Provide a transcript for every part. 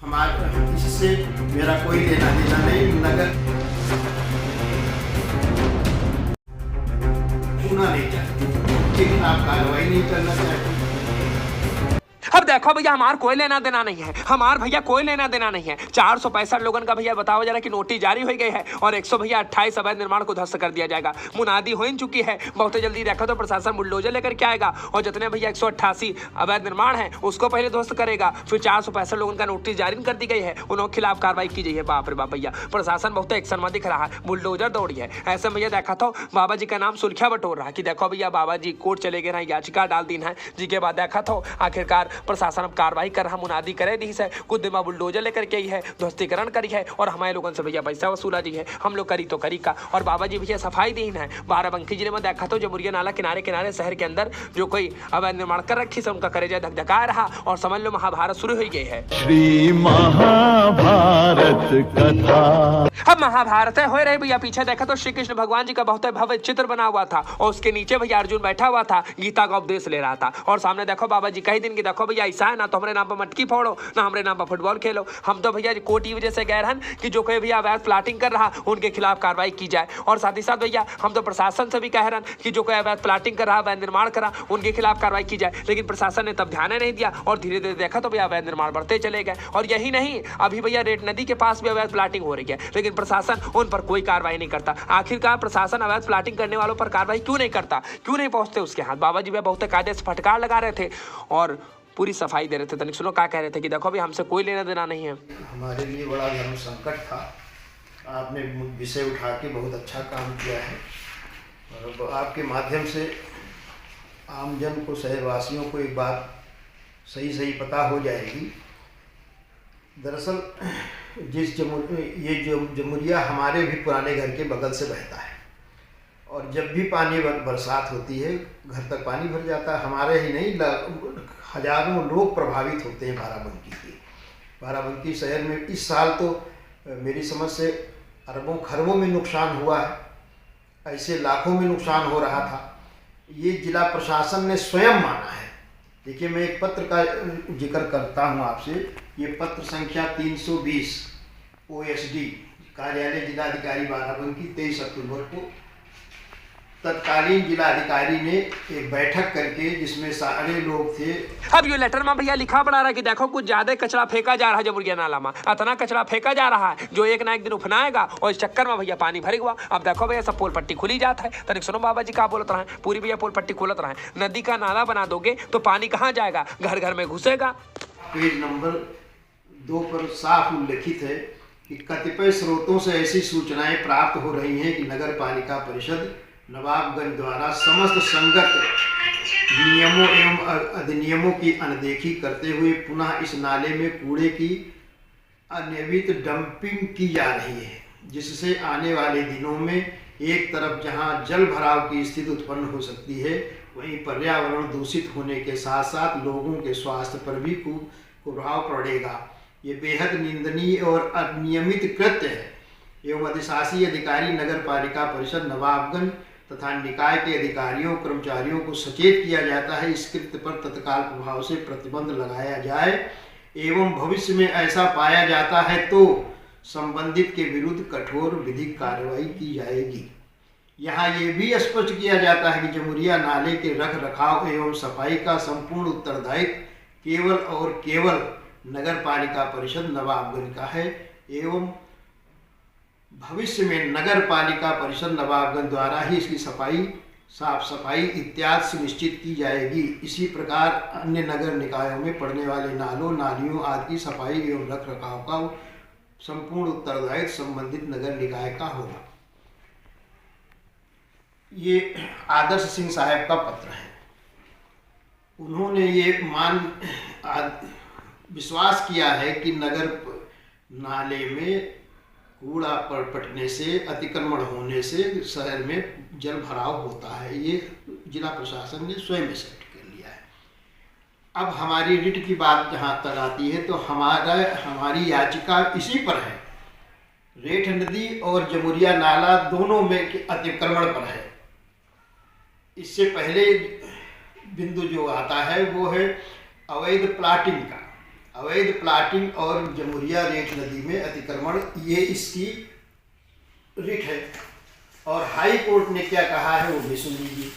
हमारा इससे मेरा कोई लेना देना नहीं। नगर होना नहीं चाहती, लेकिन आप कार्रवाई नहीं करना चाहते। अब देखो भैया, हमार कोई लेना देना नहीं है, हमार भैया कोई लेना देना नहीं है। 465 लोगन का भैया बताओ जरा कि नोटिस जारी हो गई है और 100 भैया 28 अवैध निर्माण को ध्वस्त कर दिया जाएगा। मुनादी हो चुकी है, बहुत जल्दी देखो तो प्रशासन बुलडोजर लेकर के आएगा और जितने भैया 188 अवैध निर्माण है उसको पहले ध्वस्त करेगा। फिर 465 लोगों का नोटिस जारी कर दी गई है, उनके खिलाफ कार्रवाई की गई है। बाप रे बाप भैया, प्रशासन बहुत एक्शन में दिख रहा है, बुलडोजर दौड़ी है। ऐसे भैया देखा तो बाबा जी का नाम सुर्खिया बटोर रहा है कि देखो भैया बाबा जी कोर्ट चले गए हैं, याचिका डाल दी है जी के बाद देखा तो आखिरकार प्रशासन अब कार्रवाई कर रहा, मुनादी करे दी है, खुद दिमाग बुलडोजर लेकर के आई है, ध्वस्तीकरण करी है और हमारे लोगों से भैया पैसा वसूला जी है। हम लोग करी तो करी का। और बाबा जी भैया सफाई दी है। बाराबंकी जिले में देखा तो जमुरिया नाला किनारे किनारे शहर के अंदर जो कोई अवैध निर्माण कर रखी से उनका करेजा धकधका रहा और समझ लो महाभारत शुरू हो गई है। श्री महाभारत कथा। अब महाभारत हो रहे भैया, पीछे देखा तो श्री कृष्ण भगवान जी का बहुत भव्य चित्र बना हुआ था और उसके नीचे भैया अर्जुन बैठा हुआ था, गीता का उपदेश ले रहा था। और सामने देखो बाबा जी कई दिन की देखो भैया ऐसा है ना तो हमारे नाम पर मटकी फोड़ो ना हमारे नाम पर फुटबॉल खेलो। हम तो भैया कोर्ट की वजह से गए रहन कि जो कोई भैया अवैध प्लाटिंग कर रहा उनके खिलाफ कार्रवाई की जाए। और साथ ही साथ भैया हम तो प्रशासन से भी कह रहे हैं कि जो कोई अवैध प्लाटिंग कर रहा, अवैध निर्माण कर रहा, उनके खिलाफ कार्रवाई की जाए। लेकिन प्रशासन ने तब ध्यान नहीं दिया और धीरे धीरे देखा तो भैया अवैध निर्माण बढ़ते चले गए। और यही नहीं, अभी भैया रेट नदी के पास भी अवैध प्लाटिंग हो रही है, लेकिन प्रशासन उन पर कोई कार्रवाई नहीं करता। आखिरकार प्रशासन अवैध प्लाटिंग करने वालों पर कार्रवाई क्यों नहीं करता, क्यों नहीं पहुंचते उसके हाथ। बाबा जी बहुत कायदे से फटकार लगा रहे थे और पूरी सफाई दे रहे थे। तनिक सुनो क्या कह रहे थे कि देखो भी हमसे कोई लेना देना नहीं है। हमारे लिए बड़ा धर्म संकट था, आपने विषय उठा के बहुत अच्छा काम किया है और आपके माध्यम से आमजन को, शहरवासियों को एक बात सही पता हो जाएगी। दरअसल ये जमुरिया हमारे भी पुराने घर के बगल से बहता है और जब भी पानी बरसात होती है घर तक पानी भर जाता है। हमारे ही नहीं, हजारों लोग प्रभावित होते हैं बाराबंकी शहर में। इस साल तो मेरी समझ से अरबों खरबों में नुकसान हुआ है, ऐसे लाखों में नुकसान हो रहा था। ये जिला प्रशासन ने स्वयं माना है। देखिए, मैं एक पत्र का जिक्र करता हूँ आपसे। ये पत्र संख्या 320 OSD कार्यालय जिलाधिकारी बाराबंकी 23 अक्टूबर को तत्कालीन जिलाधिकारी ने एक बैठक करके जिसमें सारे लोग थे। अब ये लेटर में भैया लिखा पड़ा रहा है कि देखो कुछ ज्यादा कचरा फेंका जा रहा है जमुरिया नाला में, इतना कचरा फेंका जा रहा है जो एक ना एक दिन उफनाएगा और इस चक्कर में भैया पानी भर गया। अब देखो भैया सब पोल पट्टी खुली जाता है। तनिक सुनो बाबा जी क्या बोलत रहे, पूरी भैया पोल पट्टी खोलत रहे। नदी का नाला बना दोगे तो पानी कहाँ जाएगा, घर घर में घुसेगा। पेज नंबर 2 पर साफ उल्लिखित है कि कतिपय स्रोतों से ऐसी सूचनाएं प्राप्त हो रही हैं कि नगर पालिका परिषद नवाबगंज द्वारा समस्त संगत नियमों एवं अधिनियमों की अनदेखी करते हुए पुनः इस नाले में कूड़े की अनियमित डंपिंग की जा रही है, जिससे आने वाले दिनों में एक तरफ जहां जल भराव की स्थिति उत्पन्न हो सकती है, वहीं पर्यावरण दूषित होने के साथ साथ लोगों के स्वास्थ्य पर भी कुप्रभाव पड़ेगा। ये बेहद निंदनीय और अनियमित कृत्य है एवं अधिशासी अधिकारी नगर पालिका परिषद नवाबगंज तथा निकाय के अधिकारियों कर्मचारियों को सचेत किया जाता है इस कृत्य पर तत्काल प्रभाव से प्रतिबंध लगाया जाए एवं भविष्य में ऐसा पाया जाता है तो संबंधित के विरुद्ध कठोर विधिक कार्रवाई की जाएगी। यहाँ ये भी स्पष्ट किया जाता है कि जमुरिया नाले के रख रखाव एवं सफाई का संपूर्ण उत्तरदायित्व केवल और केवल नगर पालिका परिषद नवाबगंज का है एवं भविष्य में नगर पालिका परिषद नवाबगंज द्वारा ही इसकी साफ सफाई इत्यादि सुनिश्चित की जाएगी। इसी प्रकार अन्य नगर निकायों में पड़ने वाले नालों नालियों आदि की सफाई एवं रख रखाव का संपूर्ण उत्तरदायित्व संबंधित नगर निकाय का होगा। ये आदर्श सिंह साहब का पत्र है। उन्होंने ये विश्वास किया है कि नगर नाले में कूड़ा पटने से, अतिक्रमण होने से शहर में जल भराव होता है। ये जिला प्रशासन ने स्वयं सेट कर लिया है। अब हमारी रिट की बात जहाँ तक आती है तो हमारी याचिका इसी पर है। रेठ नदी और जमुरिया नाला दोनों में अतिक्रमण पर है। इससे पहले बिंदु जो आता है वो है अवैध प्लाटिंग का। अवैध प्लाटिंग और जमुरिया रेट नदी में अतिक्रमण, ये इसकी रिट है। और हाई कोर्ट ने क्या कहा है वो भी सुन लीजिए।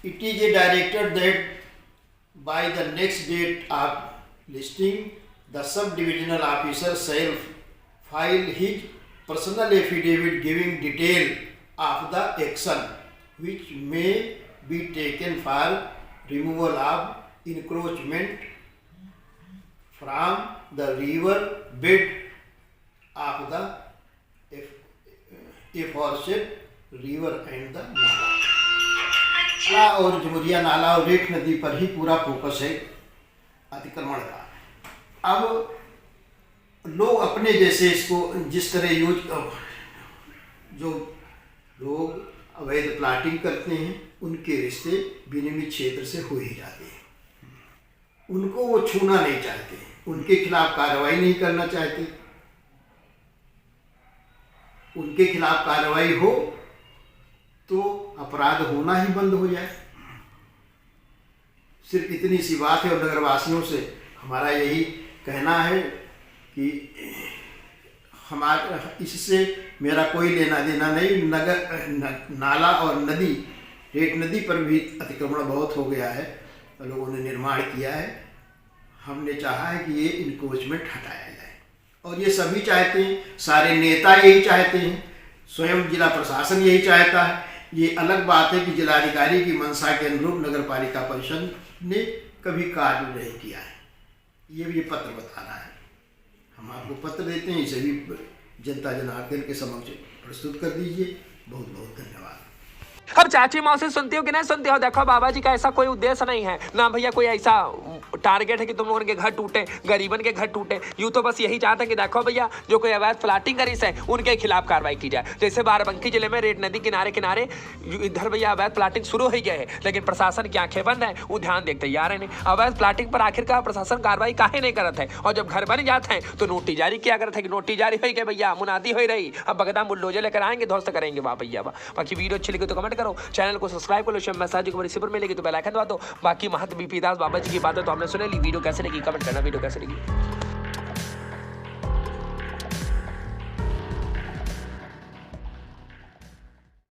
It is a directed that by the next date of listing, the sub-divisional officer shall file his personal affidavit giving detail of the action which may be taken for removal of encroachment from the river bed of the aforesaid river and the nala। और जमुरिया नाला और rate नदी पर ही पूरा focus है अतिक्रमण का। अब लोग अपने जैसे इसको जिस तरह यूज, जो लोग अवैध प्लाटिंग करते हैं उनके रिश्ते विनियमित क्षेत्र से हो ही जाते हैं, उनको वो छूना नहीं चाहते, उनके खिलाफ कार्रवाई नहीं करना चाहते। उनके खिलाफ कार्रवाई हो तो अपराध होना ही बंद हो जाए। सिर्फ इतनी सी बात है। और नगरवासियों से हमारा यही कहना है कि हमारा इससे मेरा कोई लेना देना नहीं। नाला और नदी, रेट नदी पर भी अतिक्रमण बहुत हो गया है, तो लोगों ने निर्माण किया है। हमने चाहा है कि ये इनक्रोचमेंट हटाया जाए और ये सभी चाहते हैं, सारे नेता यही चाहते हैं, स्वयं जिला प्रशासन यही चाहता है। ये अलग बात है कि जिलाधिकारी की मंशा के अनुरूप नगर पालिका परिषद ने कभी कार्य नहीं किया है। ये पत्र बता रहा है। हम आपको पत्र देते हैं, इसे भी जनता जनार्दन के समक्ष प्रस्तुत कर दीजिए। बहुत बहुत धन्यवाद। अब चाची मौसी सुनती हो कि नहीं सुनती हो, देखो बाबा जी का ऐसा कोई उद्देश्य नहीं है ना भैया, कोई ऐसा टारगेट है कि तुम लोगों के घर टूटे, गरीबन के घर टूटे। यूँ तो बस यही चाहते हैं कि देखो भैया जो कोई अवैध प्लाटिंग करी से उनके खिलाफ कार्रवाई की जाए। जैसे बाराबंकी जिले में रेट नदी किनारे किनारे इधर भैया अवैध प्लाटिंग शुरू हो गया है, लेकिन प्रशासन की आंखें बंद है, वो ध्यान देखते यार नहीं। अवैध प्लाटिंग पर आखिरकार प्रशासन कार्रवाई काहे नहीं करत है, और जब घर बन जाते हैं तो नोटिस जारी किया करते हैं कि नोटिस जारी हो गई भैया, मुनादी हो रही, अब बगदाम बुलडोजर लेकर आएंगे, ध्वस्त करेंगे। वाह भैया वाह। बाकी वीडियो अच्छी लगी तो कमेंट करो, चैनल को सब्सक्राइब कर लो, मैसेज को रिसीवर मिलेगी तो बेल आइकन दबा दो। बाकी महंत बीपी दास बाबा जी की बातें तो हमने सुने ली। वीडियो कैसे लगी कमेंट करना, वीडियो कैसे लगी।